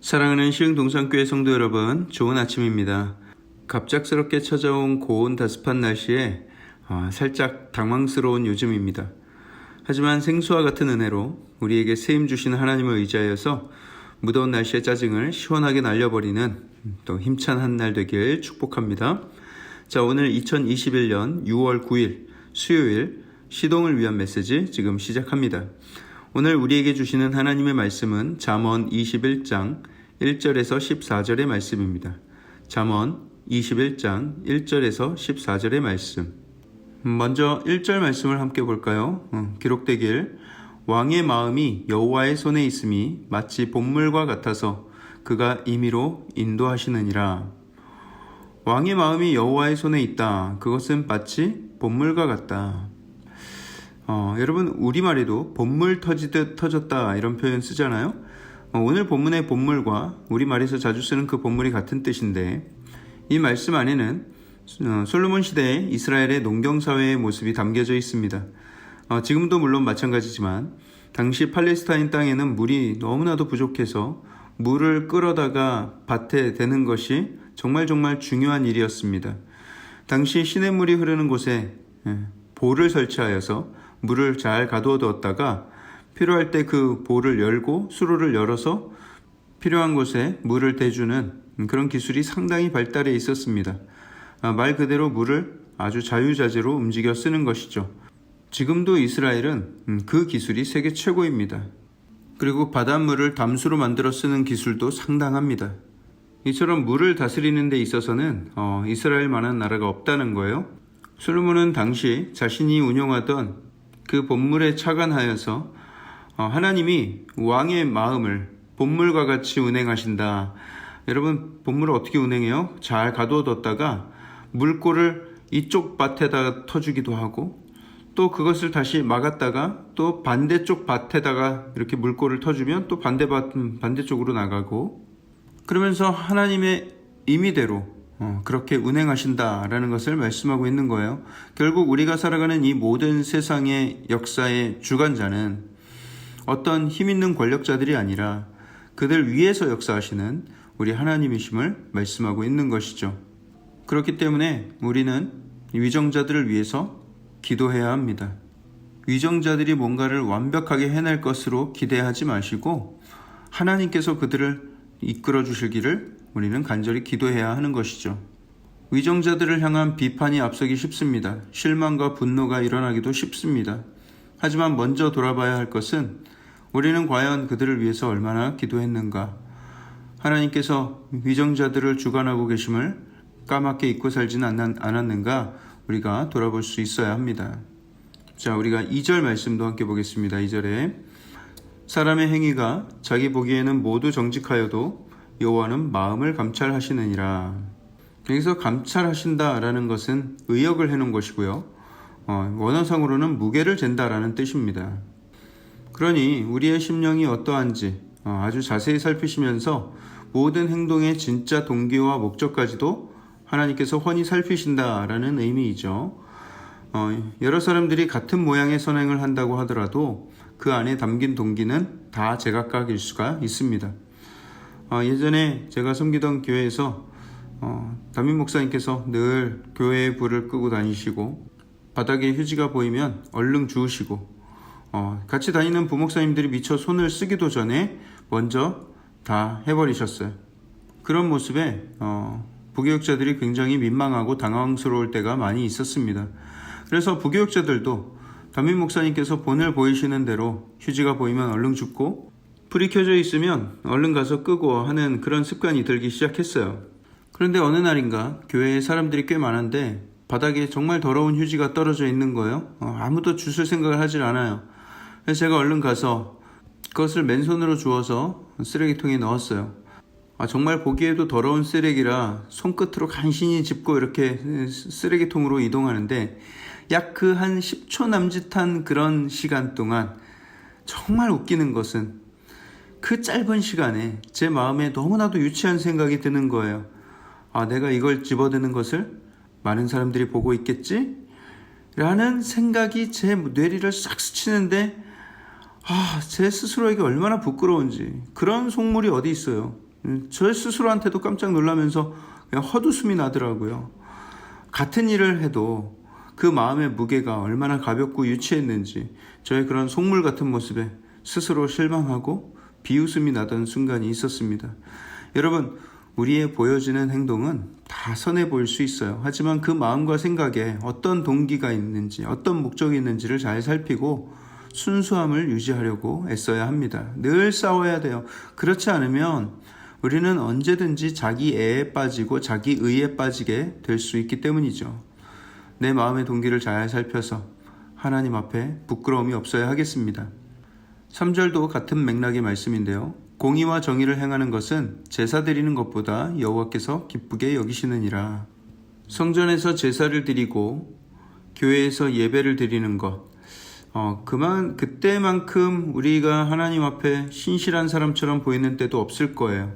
사랑하는 시흥동산교회 성도 여러분, 좋은 아침입니다. 갑작스럽게 찾아온 고온 다습한 날씨에 살짝 당황스러운 요즘입니다. 하지만 생수와 같은 은혜로 우리에게 세임 주시는 하나님을 의지하여서 무더운 날씨의 짜증을 시원하게 날려버리는 또 힘찬 한 날 되길 축복합니다. 자, 오늘 2021년 6월 9일 수요일 시동을 위한 메시지 지금 시작합니다. 오늘 우리에게 주시는 하나님의 말씀은 잠언 21장 1절에서 14절의 말씀입니다. 잠언 21장 1절에서 14절의 말씀. 먼저 1절 말씀을 함께 볼까요? 기록되길 왕의 마음이 여호와의 손에 있음이 마치 봇물과 같아서 그가 임의로 인도하시느니라. 왕의 마음이 여호와의 손에 있다. 그것은 마치 봇물과 같다. 여러분, 우리말에도 봇물 터지듯 터졌다 이런 표현 쓰잖아요. 오늘 본문의 봇물과 우리말에서 자주 쓰는 그 봇물이 같은 뜻인데, 이 말씀 안에는 솔로몬 시대의 이스라엘의 농경사회의 모습이 담겨져 있습니다. 지금도 물론 마찬가지지만 당시 팔레스타인 땅에는 물이 너무나도 부족해서 물을 끌어다가 밭에 대는 것이 정말 중요한 일이었습니다. 당시 시냇물이 흐르는 곳에 보를 설치하여서 물을 잘 가두어 두었다가 필요할 때 그 보를 열고 수로를 열어서 필요한 곳에 물을 대주는 그런 기술이 상당히 발달해 있었습니다. 말 그대로 물을 아주 자유자재로 움직여 쓰는 것이죠. 지금도 이스라엘은 그 기술이 세계 최고입니다. 그리고 바닷물을 담수로 만들어 쓰는 기술도 상당합니다. 이처럼 물을 다스리는 데 있어서는 이스라엘만한 나라가 없다는 거예요. 솔로몬은 당시 자신이 운용하던 그 봇물에 착안하여서 하나님이 왕의 마음을 봇물과 같이 운행하신다. 여러분, 봇물을 어떻게 운행해요? 잘 가두어뒀다가 물꼬를 이쪽 밭에다가 터주기도 하고, 또 그것을 다시 막았다가 또 반대쪽 밭에다가 이렇게 물꼬를 터주면 또 반대쪽으로 나가고, 그러면서 하나님의 임의대로 그렇게 운행하신다라는 것을 말씀하고 있는 거예요. 결국 우리가 살아가는 이 모든 세상의 역사의 주관자는 어떤 힘 있는 권력자들이 아니라 그들 위에서 역사하시는 우리 하나님이심을 말씀하고 있는 것이죠. 그렇기 때문에 우리는 위정자들을 위해서 기도해야 합니다. 위정자들이 뭔가를 완벽하게 해낼 것으로 기대하지 마시고 하나님께서 그들을 이끌어 주시기를 우리는 간절히 기도해야 하는 것이죠. 위정자들을 향한 비판이 앞서기 쉽습니다. 실망과 분노가 일어나기도 쉽습니다. 하지만 먼저 돌아봐야 할 것은 우리는 과연 그들을 위해서 얼마나 기도했는가? 하나님께서 위정자들을 주관하고 계심을 까맣게 잊고 살지는 않았는가? 우리가 돌아볼 수 있어야 합니다. 자, 우리가 2절 말씀도 함께 보겠습니다. 2절에 사람의 행위가 자기 보기에는 모두 정직하여도 여호와는 마음을 감찰하시느니라. 여기서 감찰하신다라는 것은 의역을 해놓은 것이고요. 원어상으로는 무게를 잰다라는 뜻입니다. 그러니 우리의 심령이 어떠한지 아주 자세히 살피시면서 모든 행동의 진짜 동기와 목적까지도 하나님께서 훤히 살피신다라는 의미이죠. 여러 사람들이 같은 모양의 선행을 한다고 하더라도 그 안에 담긴 동기는 다 제각각일 수가 있습니다. 예전에 제가 섬기던 교회에서 담임 목사님께서 늘 교회의 불을 끄고 다니시고 바닥에 휴지가 보이면 얼른 주우시고 같이 다니는 부목사님들이 미처 손을 쓰기도 전에 먼저 다 해버리셨어요. 그런 모습에 부교육자들이 굉장히 민망하고 당황스러울 때가 많이 있었습니다. 그래서 부교육자들도 담임 목사님께서 본을 보이시는 대로 휴지가 보이면 얼른 줍고 불이 켜져 있으면 얼른 가서 끄고 하는 그런 습관이 들기 시작했어요. 그런데 어느 날인가 교회에 사람들이 꽤 많은데 바닥에 정말 더러운 휴지가 떨어져 있는 거예요. 아무도 주술 생각을 하질 않아요. 그래서 제가 얼른 가서 그것을 맨손으로 주워서 쓰레기통에 넣었어요. 정말 보기에도 더러운 쓰레기라 손끝으로 간신히 짚고 이렇게 쓰레기통으로 이동하는데 약 그 한 10초 남짓한 그런 시간 동안 정말 웃기는 것은 그 짧은 시간에 제 마음에 너무나도 유치한 생각이 드는 거예요. 내가 이걸 집어드는 것을 많은 사람들이 보고 있겠지? 라는 생각이 제 뇌리를 싹 스치는데 제 스스로에게 얼마나 부끄러운지. 그런 속물이 어디 있어요. 저 스스로한테도 깜짝 놀라면서 그냥 헛웃음이 나더라고요. 같은 일을 해도 그 마음의 무게가 얼마나 가볍고 유치했는지 저의 그런 속물 같은 모습에 스스로 실망하고 비웃음이 나던 순간이 있었습니다. 여러분, 우리의 보여지는 행동은 다 선해 보일 수 있어요. 하지만 그 마음과 생각에 어떤 동기가 있는지, 어떤 목적이 있는지를 잘 살피고 순수함을 유지하려고 애써야 합니다. 늘 싸워야 돼요. 그렇지 않으면 우리는 언제든지 자기 애에 빠지고 자기 의에 빠지게 될 수 있기 때문이죠. 내 마음의 동기를 잘 살펴서 하나님 앞에 부끄러움이 없어야 하겠습니다. 3절도 같은 맥락의 말씀인데요. 공의와 정의를 행하는 것은 제사 드리는 것보다 여호와께서 기쁘게 여기시느니라. 성전에서 제사를 드리고 교회에서 예배를 드리는 것, 그때만큼 우리가 하나님 앞에 신실한 사람처럼 보이는 때도 없을 거예요.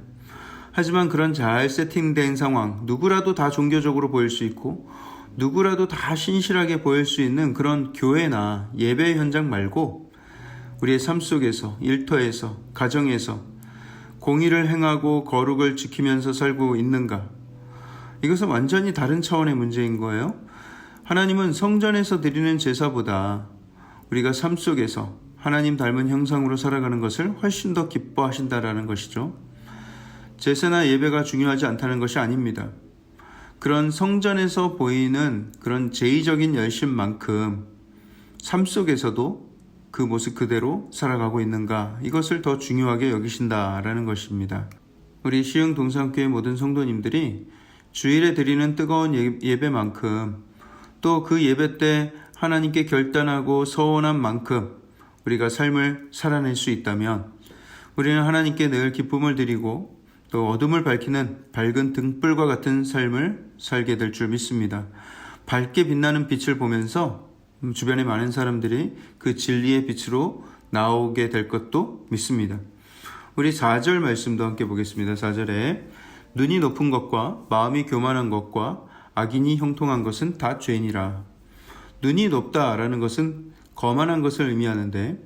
하지만 그런 잘 세팅된 상황, 누구라도 다 종교적으로 보일 수 있고 누구라도 다 신실하게 보일 수 있는 그런 교회나 예배 현장 말고 우리의 삶 속에서, 일터에서, 가정에서 공의를 행하고 거룩을 지키면서 살고 있는가? 이것은 완전히 다른 차원의 문제인 거예요. 하나님은 성전에서 드리는 제사보다 우리가 삶 속에서 하나님 닮은 형상으로 살아가는 것을 훨씬 더 기뻐하신다라는 것이죠. 제사나 예배가 중요하지 않다는 것이 아닙니다. 그런 성전에서 보이는 그런 제의적인 열심만큼 삶 속에서도 그 모습 그대로 살아가고 있는가, 이것을 더 중요하게 여기신다라는 것입니다. 우리 시흥 동산교회 모든 성도님들이 주일에 드리는 뜨거운 예배만큼 또 그 예배 때 하나님께 결단하고 서원한 만큼 우리가 삶을 살아낼 수 있다면 우리는 하나님께 늘 기쁨을 드리고 또 어둠을 밝히는 밝은 등불과 같은 삶을 살게 될 줄 믿습니다. 밝게 빛나는 빛을 보면서 주변의 많은 사람들이 그 진리의 빛으로 나오게 될 것도 믿습니다. 우리 4절 말씀도 함께 보겠습니다. 4절에 눈이 높은 것과 마음이 교만한 것과 악인이 형통한 것은 다 죄니라. 눈이 높다라는 것은 거만한 것을 의미하는데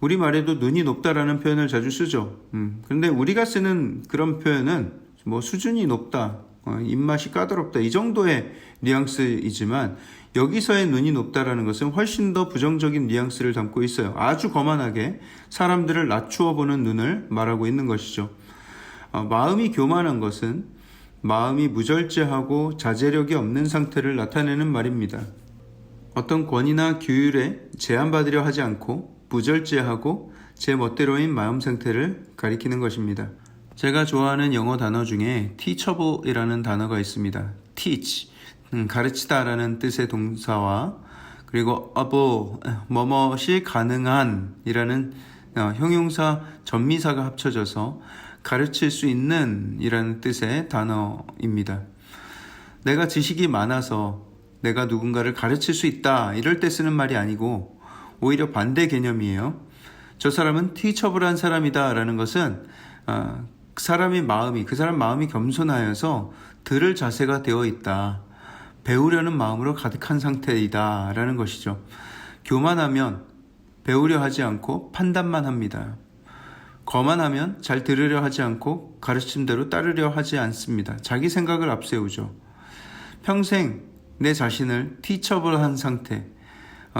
우리말에도 눈이 높다라는 표현을 자주 쓰죠. 그런데 우리가 쓰는 그런 표현은 수준이 높다, 입맛이 까다롭다, 이 정도의 뉘앙스이지만 여기서의 눈이 높다라는 것은 훨씬 더 부정적인 뉘앙스를 담고 있어요. 아주 거만하게 사람들을 낮추어 보는 눈을 말하고 있는 것이죠. 마음이 교만한 것은 마음이 무절제하고 자제력이 없는 상태를 나타내는 말입니다. 어떤 권위나 규율에 제한받으려 하지 않고 무절제하고 제 멋대로인 마음 상태를 가리키는 것입니다. 제가 좋아하는 영어 단어 중에 teachable이라는 단어가 있습니다. teach, 가르치다 라는 뜻의 동사와 그리고 able, 뭐뭇이 가능한 이라는 형용사 전미사가 합쳐져서 가르칠 수 있는 이라는 뜻의 단어입니다. 내가 지식이 많아서 내가 누군가를 가르칠 수 있다 이럴 때 쓰는 말이 아니고 오히려 반대 개념이에요. 저 사람은 teachable한 사람이다 라는 것은 그 사람 마음이 겸손하여서 들을 자세가 되어 있다, 배우려는 마음으로 가득한 상태이다 라는 것이죠. 교만하면 배우려 하지 않고 판단만 합니다. 거만하면 잘 들으려 하지 않고 가르침대로 따르려 하지 않습니다. 자기 생각을 앞세우죠. 평생 내 자신을 teachable한 상태,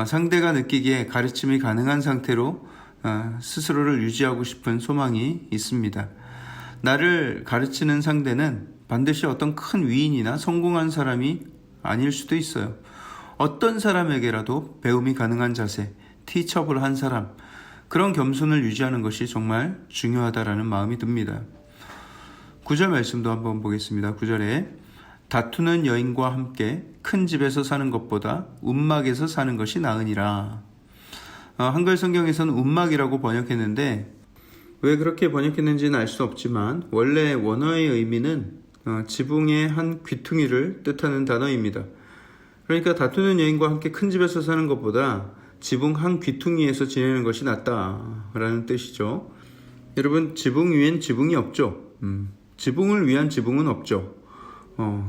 상대가 느끼기에 가르침이 가능한 상태로 스스로를 유지하고 싶은 소망이 있습니다. 나를 가르치는 상대는 반드시 어떤 큰 위인이나 성공한 사람이 아닐 수도 있어요. 어떤 사람에게라도 배움이 가능한 자세, teachable한 사람, 그런 겸손을 유지하는 것이 정말 중요하다라는 마음이 듭니다. 9절 말씀도 한번 보겠습니다. 9절에 다투는 여인과 함께 큰 집에서 사는 것보다 움막에서 사는 것이 나으니라. 한글 성경에서는 움막이라고 번역했는데 왜 그렇게 번역했는지는 알 수 없지만 원래 원어의 의미는 지붕의 한 귀퉁이를 뜻하는 단어입니다. 그러니까 다투는 여인과 함께 큰 집에서 사는 것보다 지붕 한 귀퉁이에서 지내는 것이 낫다라는 뜻이죠. 여러분, 지붕 위엔 지붕이 없죠. 지붕을 위한 지붕은 없죠.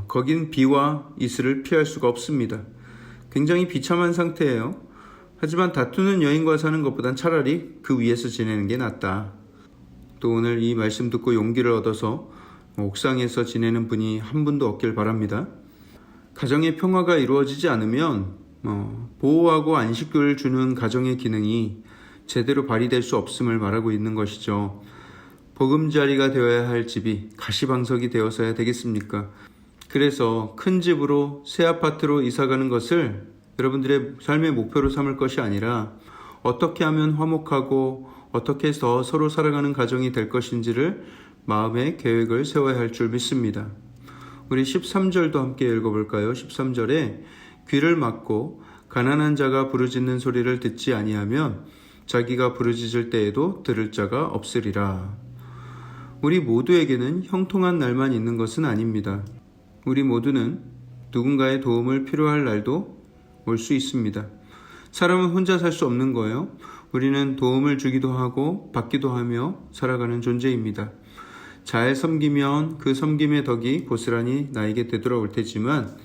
거긴 비와 이슬을 피할 수가 없습니다. 굉장히 비참한 상태예요. 하지만 다투는 여인과 사는 것보단 차라리 그 위에서 지내는 게 낫다. 또 오늘 이 말씀 듣고 용기를 얻어서 옥상에서 지내는 분이 한 분도 없길 바랍니다. 가정의 평화가 이루어지지 않으면 보호하고 안식을 주는 가정의 기능이 제대로 발휘될 수 없음을 말하고 있는 것이죠. 보금자리가 되어야 할 집이 가시방석이 되어서야 되겠습니까? 그래서 큰 집으로 새 아파트로 이사가는 것을 여러분들의 삶의 목표로 삼을 것이 아니라 어떻게 하면 화목하고 어떻게 더 서로 살아가는 가정이 될 것인지를 마음의 계획을 세워야 할 줄 믿습니다. 우리 13절도 함께 읽어볼까요? 13절에 귀를 막고 가난한 자가 부르짖는 소리를 듣지 아니하면 자기가 부르짖을 때에도 들을 자가 없으리라. 우리 모두에게는 형통한 날만 있는 것은 아닙니다. 우리 모두는 누군가의 도움을 필요할 날도 올 수 있습니다. 사람은 혼자 살 수 없는 거예요. 우리는 도움을 주기도 하고 받기도 하며 살아가는 존재입니다. 잘 섬기면 그 섬김의 덕이 고스란히 나에게 되돌아올 테지만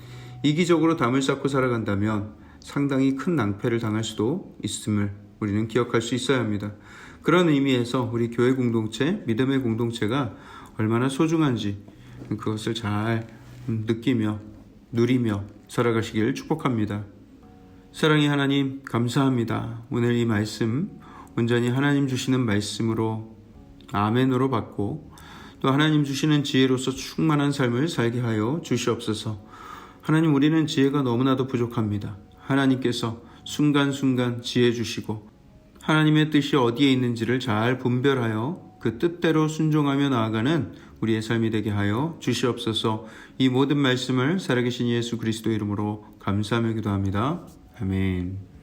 이기적으로 담을 쌓고 살아간다면 상당히 큰 낭패를 당할 수도 있음을 우리는 기억할 수 있어야 합니다. 그런 의미에서 우리 교회 공동체, 믿음의 공동체가 얼마나 소중한지 그것을 잘 느끼며 누리며 살아가시길 축복합니다. 사랑의 하나님, 감사합니다. 오늘 이 말씀 온전히 하나님 주시는 말씀으로 아멘으로 받고 또 하나님 주시는 지혜로서 충만한 삶을 살게 하여 주시옵소서. 하나님, 우리는 지혜가 너무나도 부족합니다. 하나님께서 순간순간 지혜 주시고 하나님의 뜻이 어디에 있는지를 잘 분별하여 그 뜻대로 순종하며 나아가는 우리의 삶이 되게 하여 주시옵소서. 이 모든 말씀을 살아계신 예수 그리스도 이름으로 감사하며 기도합니다. 아멘.